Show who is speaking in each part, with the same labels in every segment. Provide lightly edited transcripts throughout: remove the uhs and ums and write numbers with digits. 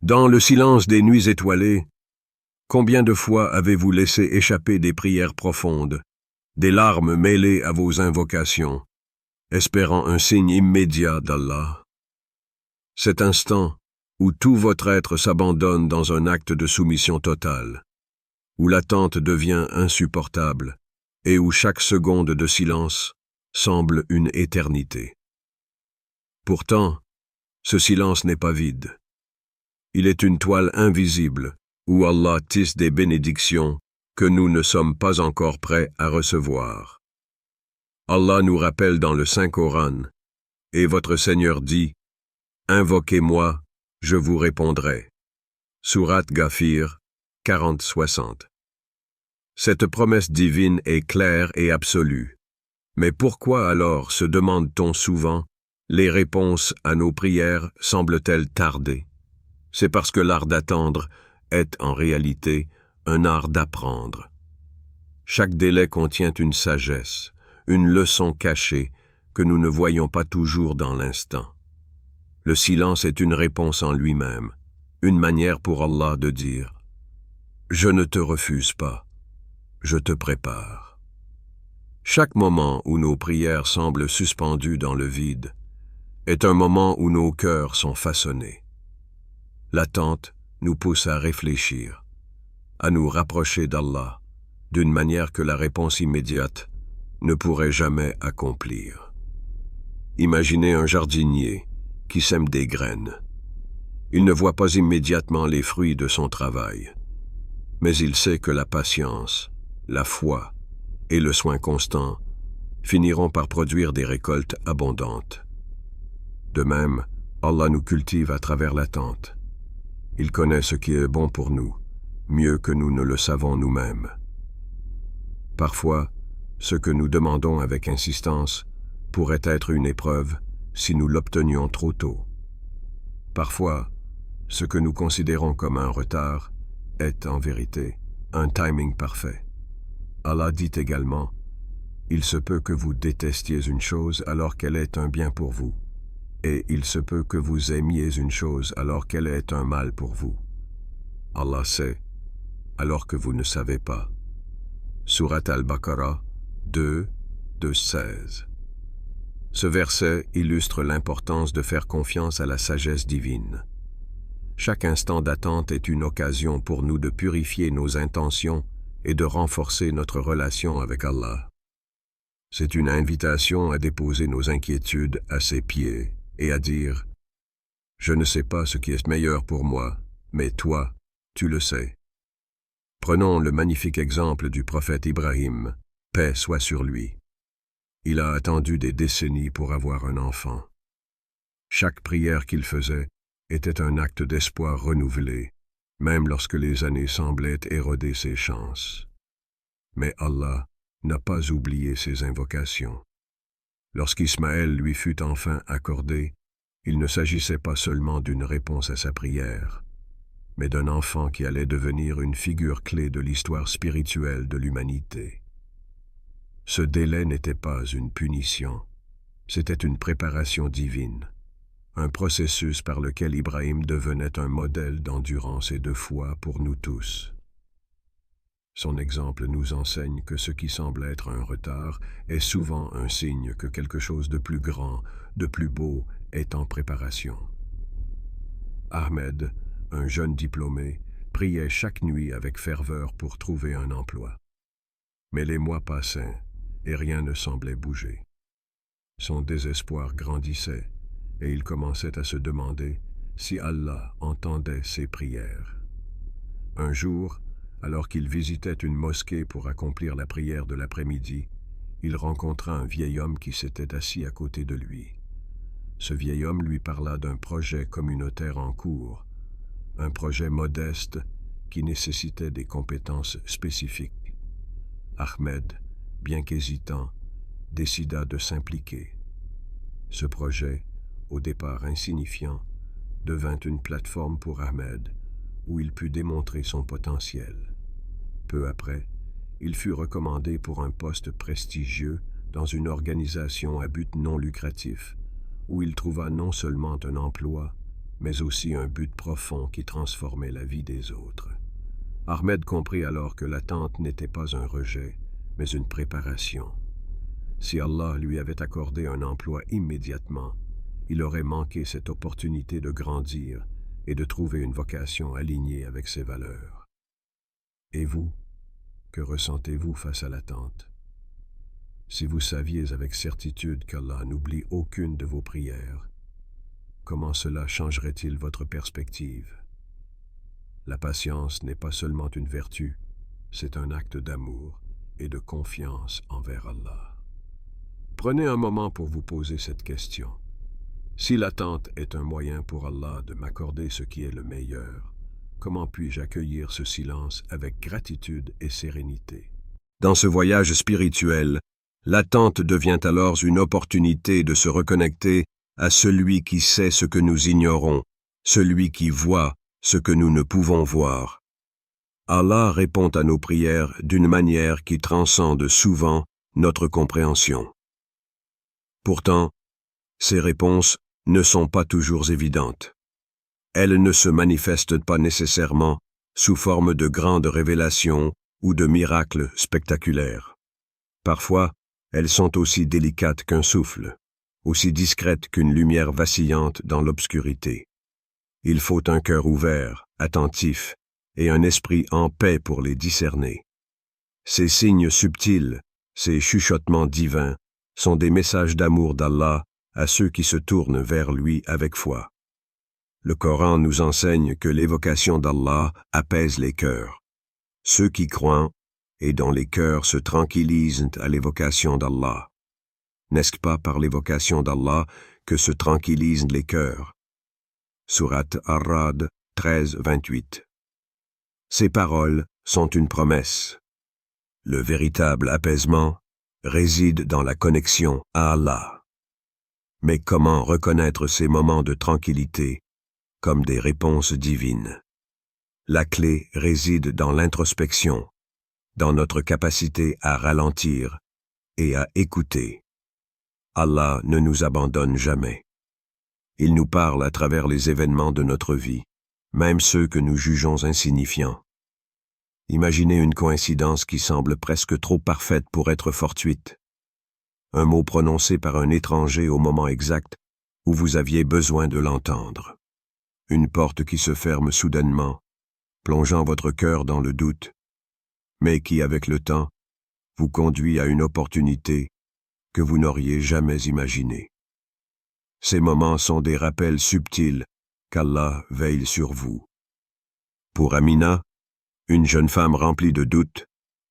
Speaker 1: Dans le silence des nuits étoilées, combien de fois avez-vous laissé échapper des prières profondes, des larmes mêlées à vos invocations, espérant un signe immédiat d'Allah? Cet instant où tout votre être s'abandonne dans un acte de soumission totale, où l'attente devient insupportable et où chaque seconde de silence semble une éternité. Pourtant, ce silence n'est pas vide. Il est une toile invisible où Allah tisse des bénédictions que nous ne sommes pas encore prêts à recevoir. Allah nous rappelle dans le Saint-Coran, et votre Seigneur dit, « Invoquez-moi, je vous répondrai. » Sourate Ghafir 40-60. Cette promesse divine est claire et absolue. Mais pourquoi alors, se demande-t-on souvent, les réponses à nos prières semblent-elles tarder? C'est parce que l'art d'attendre est en réalité un art d'apprendre. Chaque délai contient une sagesse, une leçon cachée que nous ne voyons pas toujours dans l'instant. Le silence est une réponse en lui-même, une manière pour Allah de dire « Je ne te refuse pas, je te prépare ». Chaque moment où nos prières semblent suspendues dans le vide est un moment où nos cœurs sont façonnés. L'attente nous pousse à réfléchir, à nous rapprocher d'Allah, d'une manière que la réponse immédiate ne pourrait jamais accomplir. Imaginez un jardinier qui sème des graines. Il ne voit pas immédiatement les fruits de son travail, mais il sait que la patience, la foi et le soin constant finiront par produire des récoltes abondantes. De même, Allah nous cultive à travers l'attente. Il connaît ce qui est bon pour nous, mieux que nous ne le savons nous-mêmes. Parfois, ce que nous demandons avec insistance pourrait être une épreuve si nous l'obtenions trop tôt. Parfois, ce que nous considérons comme un retard est en vérité un timing parfait. Allah dit également, « Il se peut que vous détestiez une chose alors qu'elle est un bien pour vous, et il se peut que vous aimiez une chose alors qu'elle est un mal pour vous. Allah sait, alors que vous ne savez pas. » Sourate Al-Baqarah 2:16. Ce verset illustre l'importance de faire confiance à la sagesse divine. Chaque instant d'attente est une occasion pour nous de purifier nos intentions et de renforcer notre relation avec Allah. C'est une invitation à déposer nos inquiétudes à ses pieds et à dire « Je ne sais pas ce qui est meilleur pour moi, mais toi, tu le sais. » Prenons le magnifique exemple du prophète Ibrahim, paix soit sur lui. Il a attendu des décennies pour avoir un enfant. Chaque prière qu'il faisait était un acte d'espoir renouvelé, même lorsque les années semblaient éroder ses chances. Mais Allah n'a pas oublié ses invocations. Lorsqu'Ismaël lui fut enfin accordé, il ne s'agissait pas seulement d'une réponse à sa prière, mais d'un enfant qui allait devenir une figure clé de l'histoire spirituelle de l'humanité. Ce délai n'était pas une punition, c'était une préparation divine, un processus par lequel Ibrahim devenait un modèle d'endurance et de foi pour nous tous. Son exemple nous enseigne que ce qui semble être un retard est souvent un signe que quelque chose de plus grand, de plus beau, est en préparation. Ahmed, un jeune diplômé, priait chaque nuit avec ferveur pour trouver un emploi. Mais les mois passaient et rien ne semblait bouger. Son désespoir grandissait et il commençait à se demander si Allah entendait ses prières. Un jour, alors qu'il visitait une mosquée pour accomplir la prière de l'après-midi, il rencontra un vieil homme qui s'était assis à côté de lui. Ce vieil homme lui parla d'un projet communautaire en cours, un projet modeste qui nécessitait des compétences spécifiques. Ahmed, bien qu'hésitant, décida de s'impliquer. Ce projet, au départ insignifiant, devint une plateforme pour Ahmed, où il put démontrer son potentiel. Peu après, il fut recommandé pour un poste prestigieux dans une organisation à but non lucratif, où il trouva non seulement un emploi, mais aussi un but profond qui transformait la vie des autres. Ahmed comprit alors que l'attente n'était pas un rejet, mais une préparation. Si Allah lui avait accordé un emploi immédiatement, il aurait manqué cette opportunité de grandir et de trouver une vocation alignée avec ses valeurs. Et vous, que ressentez-vous face à l'attente? Si vous saviez avec certitude qu'Allah n'oublie aucune de vos prières, comment cela changerait-il votre perspective? La patience n'est pas seulement une vertu, c'est un acte d'amour et de confiance envers Allah. Prenez un moment pour vous poser cette question. Si l'attente est un moyen pour Allah de m'accorder ce qui est le meilleur, comment puis-je accueillir ce silence avec gratitude et sérénité? Dans ce voyage spirituel, l'attente devient alors une opportunité de se reconnecter à celui qui sait ce que nous ignorons, celui qui voit ce que nous ne pouvons voir. Allah répond à nos prières d'une manière qui transcende souvent notre compréhension. Pourtant, ces réponses ne sont pas toujours évidentes. Elles ne se manifestent pas nécessairement sous forme de grandes révélations ou de miracles spectaculaires. Parfois, elles sont aussi délicates qu'un souffle, aussi discrètes qu'une lumière vacillante dans l'obscurité. Il faut un cœur ouvert, attentif, et un esprit en paix pour les discerner. Ces signes subtils, ces chuchotements divins, sont des messages d'amour d'Allah à ceux qui se tournent vers lui avec foi. Le Coran nous enseigne que l'évocation d'Allah apaise les cœurs. Ceux qui croient et dont les cœurs se tranquillisent à l'évocation d'Allah. N'est-ce pas par l'évocation d'Allah que se tranquillisent les cœurs? Sourate Ar-Ra'd 13, 28. Ces paroles sont une promesse. Le véritable apaisement réside dans la connexion à Allah. Mais comment reconnaître ces moments de tranquillité comme des réponses divines? La clé réside dans l'introspection, dans notre capacité à ralentir et à écouter. Allah ne nous abandonne jamais. Il nous parle à travers les événements de notre vie, même ceux que nous jugeons insignifiants. Imaginez une coïncidence qui semble presque trop parfaite pour être fortuite. Un mot prononcé par un étranger au moment exact où vous aviez besoin de l'entendre. Une porte qui se ferme soudainement, plongeant votre cœur dans le doute, mais qui, avec le temps, vous conduit à une opportunité que vous n'auriez jamais imaginée. Ces moments sont des rappels subtils qu'Allah veille sur vous. Pour Amina, une jeune femme remplie de doutes,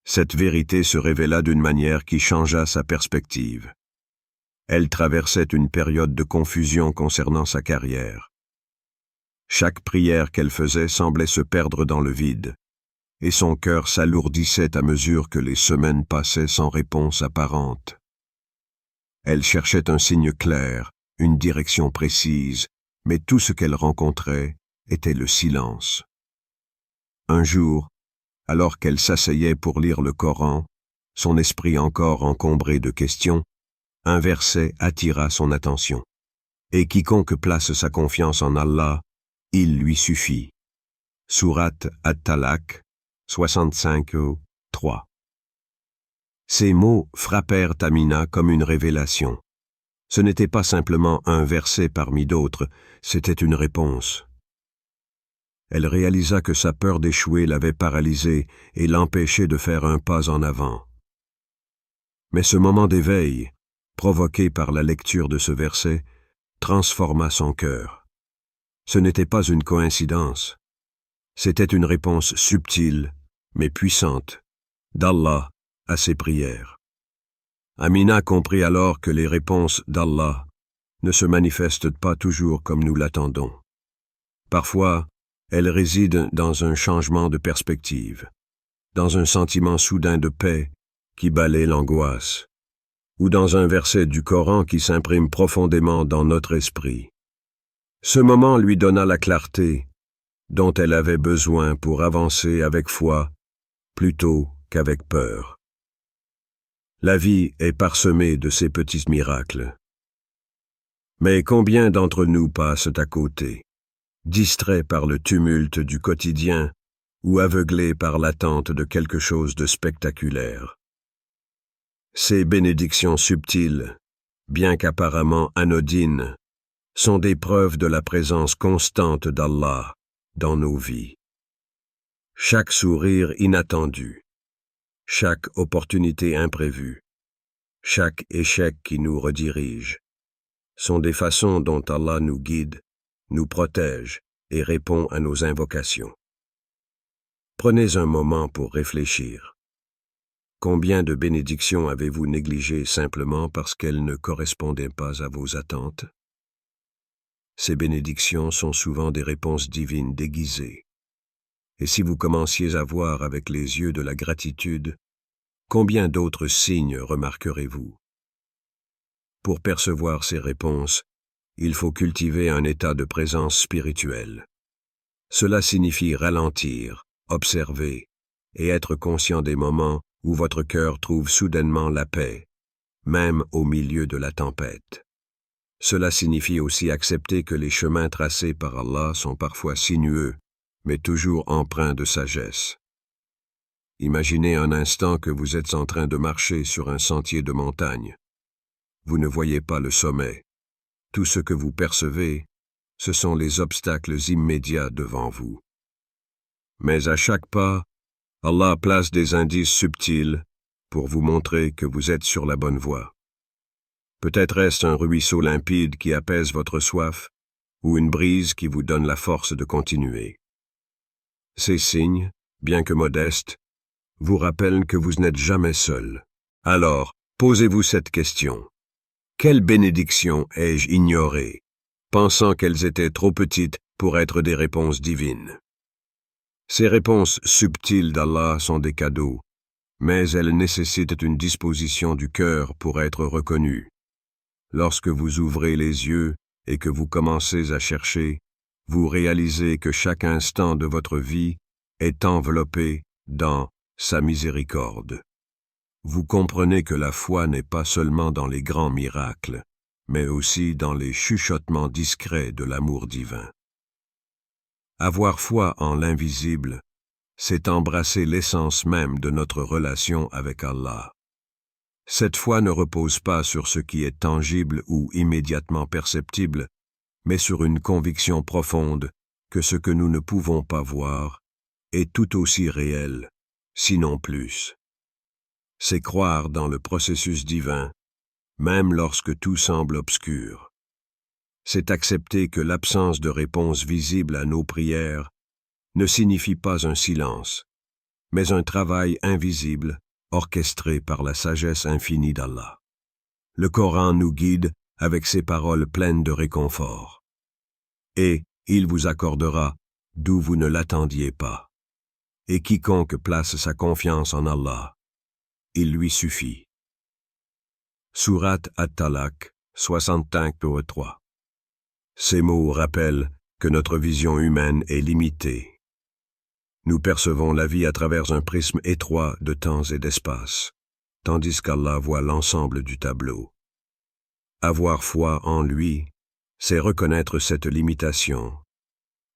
Speaker 1: cette vérité se révéla d'une manière qui changea sa perspective. Elle traversait une période de confusion concernant sa carrière. Chaque prière qu'elle faisait semblait se perdre dans le vide, et son cœur s'alourdissait à mesure que les semaines passaient sans réponse apparente. Elle cherchait un signe clair, une direction précise, mais tout ce qu'elle rencontrait était le silence. Un jour, alors qu'elle s'asseyait pour lire le Coran, son esprit encore encombré de questions, un verset attira son attention. Et quiconque place sa confiance en Allah, il lui suffit. Sourate At-Talaq 65-3. Ces mots frappèrent Amina comme une révélation. Ce n'était pas simplement un verset parmi d'autres, c'était une réponse. Elle réalisa que sa peur d'échouer l'avait paralysée et l'empêchait de faire un pas en avant. Mais ce moment d'éveil, provoqué par la lecture de ce verset, transforma son cœur. Ce n'était pas une coïncidence. C'était une réponse subtile, mais puissante, d'Allah à ses prières. Amina comprit alors que les réponses d'Allah ne se manifestent pas toujours comme nous l'attendons. Parfois, elles résident dans un changement de perspective, dans un sentiment soudain de paix qui balaie l'angoisse, ou dans un verset du Coran qui s'imprime profondément dans notre esprit. Ce moment lui donna la clarté dont elle avait besoin pour avancer avec foi plutôt qu'avec peur. La vie est parsemée de ces petits miracles. Mais combien d'entre nous passent à côté? distraits par le tumulte du quotidien ou aveuglés par l'attente de quelque chose de spectaculaire. Ces bénédictions subtiles, bien qu'apparemment anodines, sont des preuves de la présence constante d'Allah dans nos vies. Chaque sourire inattendu, chaque opportunité imprévue, chaque échec qui nous redirige, sont des façons dont Allah nous guide, nous protège et répond à nos invocations. Prenez un moment pour réfléchir. Combien de bénédictions avez-vous négligées simplement parce qu'elles ne correspondaient pas à vos attentes? Ces bénédictions sont souvent des réponses divines déguisées. Et si vous commenciez à voir avec les yeux de la gratitude, combien d'autres signes remarquerez-vous? Pour percevoir ces réponses, il faut cultiver un état de présence spirituelle. Cela signifie ralentir, observer et être conscient des moments où votre cœur trouve soudainement la paix, même au milieu de la tempête. Cela signifie aussi accepter que les chemins tracés par Allah sont parfois sinueux, mais toujours empreints de sagesse. Imaginez un instant que vous êtes en train de marcher sur un sentier de montagne. Vous ne voyez pas le sommet. Tout ce que vous percevez, ce sont les obstacles immédiats devant vous. Mais à chaque pas, Allah place des indices subtils pour vous montrer que vous êtes sur la bonne voie. Peut-être est-ce un ruisseau limpide qui apaise votre soif, ou une brise qui vous donne la force de continuer. Ces signes, bien que modestes, vous rappellent que vous n'êtes jamais seul. Alors, posez-vous cette question. Quelles bénédictions ai-je ignorées, pensant qu'elles étaient trop petites pour être des réponses divines? Ces réponses subtiles d'Allah sont des cadeaux, mais elles nécessitent une disposition du cœur pour être reconnues. Lorsque vous ouvrez les yeux et que vous commencez à chercher, vous réalisez que chaque instant de votre vie est enveloppé dans sa miséricorde. Vous comprenez que la foi n'est pas seulement dans les grands miracles, mais aussi dans les chuchotements discrets de l'amour divin. Avoir foi en l'invisible, c'est embrasser l'essence même de notre relation avec Allah. Cette foi ne repose pas sur ce qui est tangible ou immédiatement perceptible, mais sur une conviction profonde que ce que nous ne pouvons pas voir est tout aussi réel, sinon plus. C'est croire dans le processus divin, même lorsque tout semble obscur. C'est accepter que l'absence de réponse visible à nos prières ne signifie pas un silence, mais un travail invisible orchestré par la sagesse infinie d'Allah. Le Coran nous guide avec ses paroles pleines de réconfort. Et il vous accordera d'où vous ne l'attendiez pas. Et quiconque place sa confiance en Allah, il lui suffit. Sourate At-Talaq 65-3. Ces mots rappellent que notre vision humaine est limitée. Nous percevons la vie à travers un prisme étroit de temps et d'espace, tandis qu'Allah voit l'ensemble du tableau. Avoir foi en lui, c'est reconnaître cette limitation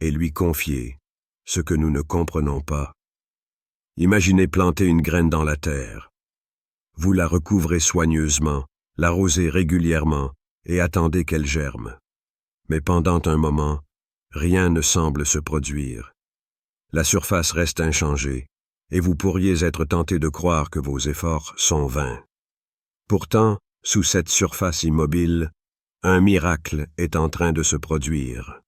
Speaker 1: et lui confier ce que nous ne comprenons pas. Imaginez planter une graine dans la terre. Vous la recouvrez soigneusement, l'arrosez régulièrement et attendez qu'elle germe. Mais pendant un moment, rien ne semble se produire. La surface reste inchangée, et vous pourriez être tenté de croire que vos efforts sont vains. Pourtant, sous cette surface immobile, un miracle est en train de se produire.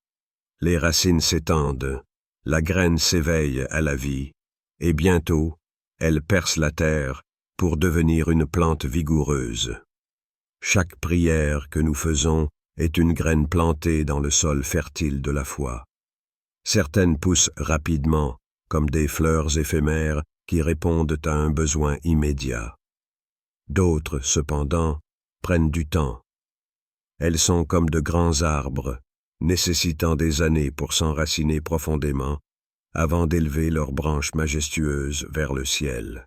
Speaker 1: Les racines s'étendent, la graine s'éveille à la vie, et bientôt, elle perce la terre pour devenir une plante vigoureuse. Chaque prière que nous faisons est une graine plantée dans le sol fertile de la foi. Certaines poussent rapidement, comme des fleurs éphémères qui répondent à un besoin immédiat. D'autres, cependant, prennent du temps. Elles sont comme de grands arbres, nécessitant des années pour s'enraciner profondément, avant d'élever leurs branches majestueuses vers le ciel.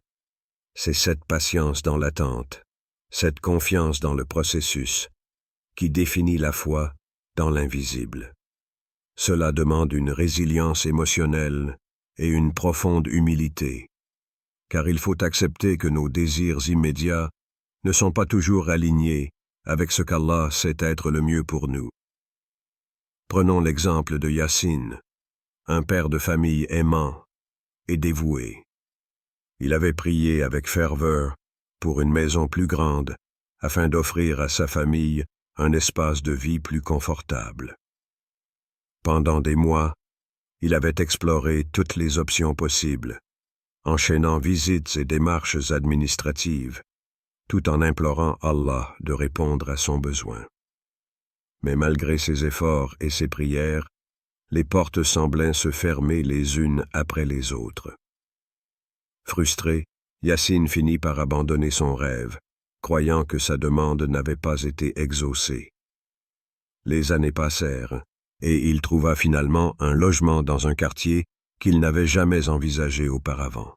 Speaker 1: C'est cette patience dans l'attente, cette confiance dans le processus, qui définit la foi dans l'invisible. Cela demande une résilience émotionnelle et une profonde humilité, car il faut accepter que nos désirs immédiats ne sont pas toujours alignés avec ce qu'Allah sait être le mieux pour nous. Prenons l'exemple de Yassine, un père de famille aimant et dévoué. Il avait prié avec ferveur pour une maison plus grande afin d'offrir à sa famille un espace de vie plus confortable. Pendant des mois, il avait exploré toutes les options possibles, enchaînant visites et démarches administratives, tout en implorant Allah de répondre à son besoin. Mais malgré ses efforts et ses prières, les portes semblaient se fermer les unes après les autres. Frustré, Yassine finit par abandonner son rêve, croyant que sa demande n'avait pas été exaucée. Les années passèrent, et il trouva finalement un logement dans un quartier qu'il n'avait jamais envisagé auparavant.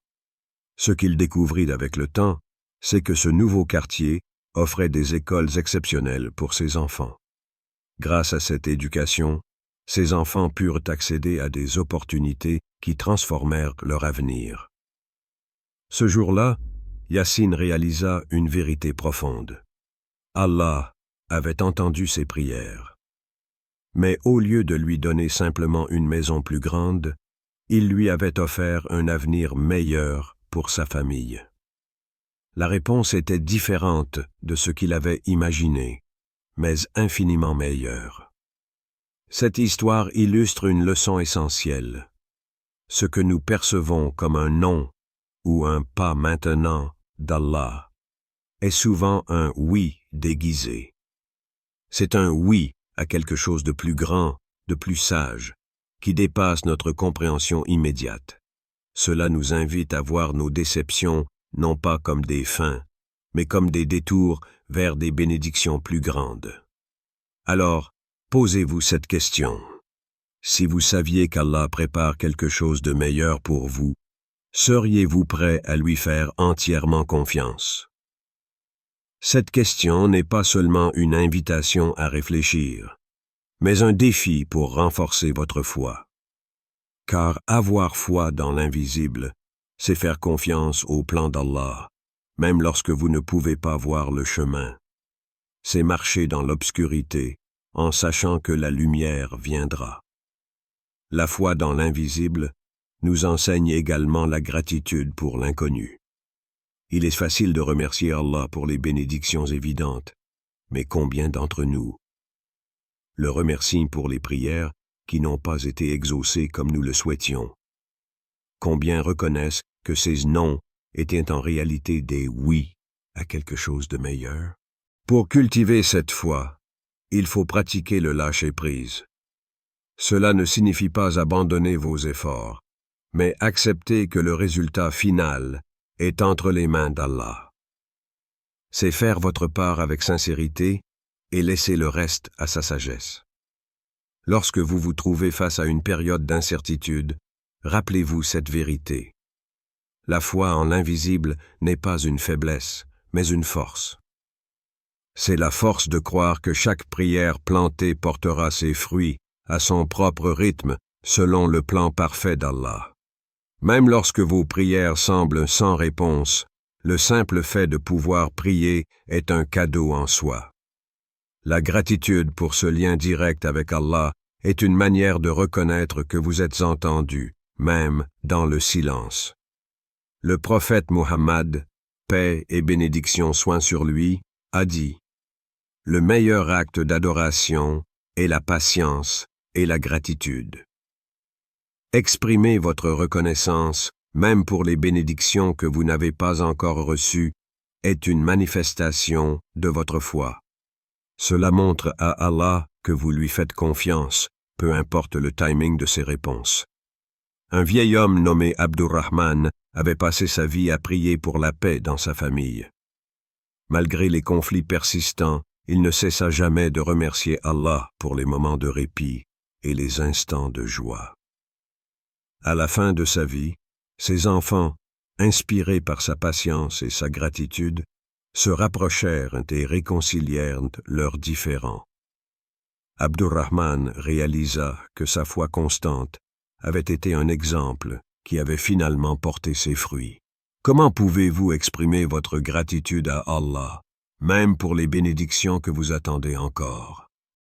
Speaker 1: Ce qu'il découvrit avec le temps, c'est que ce nouveau quartier offrait des écoles exceptionnelles pour ses enfants. Grâce à cette éducation, ses enfants purent accéder à des opportunités qui transformèrent leur avenir. Ce jour-là, Yassine réalisa une vérité profonde. Allah avait entendu ses prières. Mais au lieu de lui donner simplement une maison plus grande, il lui avait offert un avenir meilleur pour sa famille. La réponse était différente de ce qu'il avait imaginé, mais infiniment meilleure. Cette histoire illustre une leçon essentielle. Ce que nous percevons comme un non ou un pas maintenant d'Allah est souvent un oui déguisé. C'est un oui à quelque chose de plus grand, de plus sage, qui dépasse notre compréhension immédiate. Cela nous invite à voir nos déceptions non pas comme des fins, mais comme des détours vers des bénédictions plus grandes. Alors, posez-vous cette question. Si vous saviez qu'Allah prépare quelque chose de meilleur pour vous, seriez-vous prêt à lui faire entièrement confiance? Cette question n'est pas seulement une invitation à réfléchir, mais un défi pour renforcer votre foi. Car avoir foi dans l'invisible, c'est faire confiance au plan d'Allah, même lorsque vous ne pouvez pas voir le chemin. C'est marcher dans l'obscurité, en sachant que la lumière viendra. La foi dans l'invisible nous enseigne également la gratitude pour l'inconnu. Il est facile de remercier Allah pour les bénédictions évidentes, mais combien d'entre nous le remercient pour les prières qui n'ont pas été exaucées comme nous le souhaitions? Combien reconnaissent que ces non étaient en réalité des oui à quelque chose de meilleur? Pour cultiver cette foi, il faut pratiquer le lâcher-prise. Cela ne signifie pas abandonner vos efforts, mais accepter que le résultat final est entre les mains d'Allah. C'est faire votre part avec sincérité et laisser le reste à sa sagesse. Lorsque vous vous trouvez face à une période d'incertitude, rappelez-vous cette vérité. La foi en l'invisible n'est pas une faiblesse, mais une force. C'est la force de croire que chaque prière plantée portera ses fruits à son propre rythme selon le plan parfait d'Allah. Même lorsque vos prières semblent sans réponse, le simple fait de pouvoir prier est un cadeau en soi. La gratitude pour ce lien direct avec Allah est une manière de reconnaître que vous êtes entendu, même dans le silence. Le prophète Muhammad, paix et bénédiction soient sur lui, a dit « Le meilleur acte d'adoration est la patience et la gratitude. » Exprimez votre reconnaissance, même pour les bénédictions que vous n'avez pas encore reçues, est une manifestation de votre foi. Cela montre à Allah que vous lui faites confiance, peu importe le timing de ses réponses. Un vieil homme nommé Abdurrahman avait passé sa vie à prier pour la paix dans sa famille. Malgré les conflits persistants, il ne cessa jamais de remercier Allah pour les moments de répit et les instants de joie. À la fin de sa vie, ses enfants, inspirés par sa patience et sa gratitude, se rapprochèrent et réconcilièrent leurs différends. Abdurrahman réalisa que sa foi constante avait été un exemple qui avait finalement porté ses fruits. Comment pouvez-vous exprimer votre gratitude à Allah, même pour les bénédictions que vous attendez encore?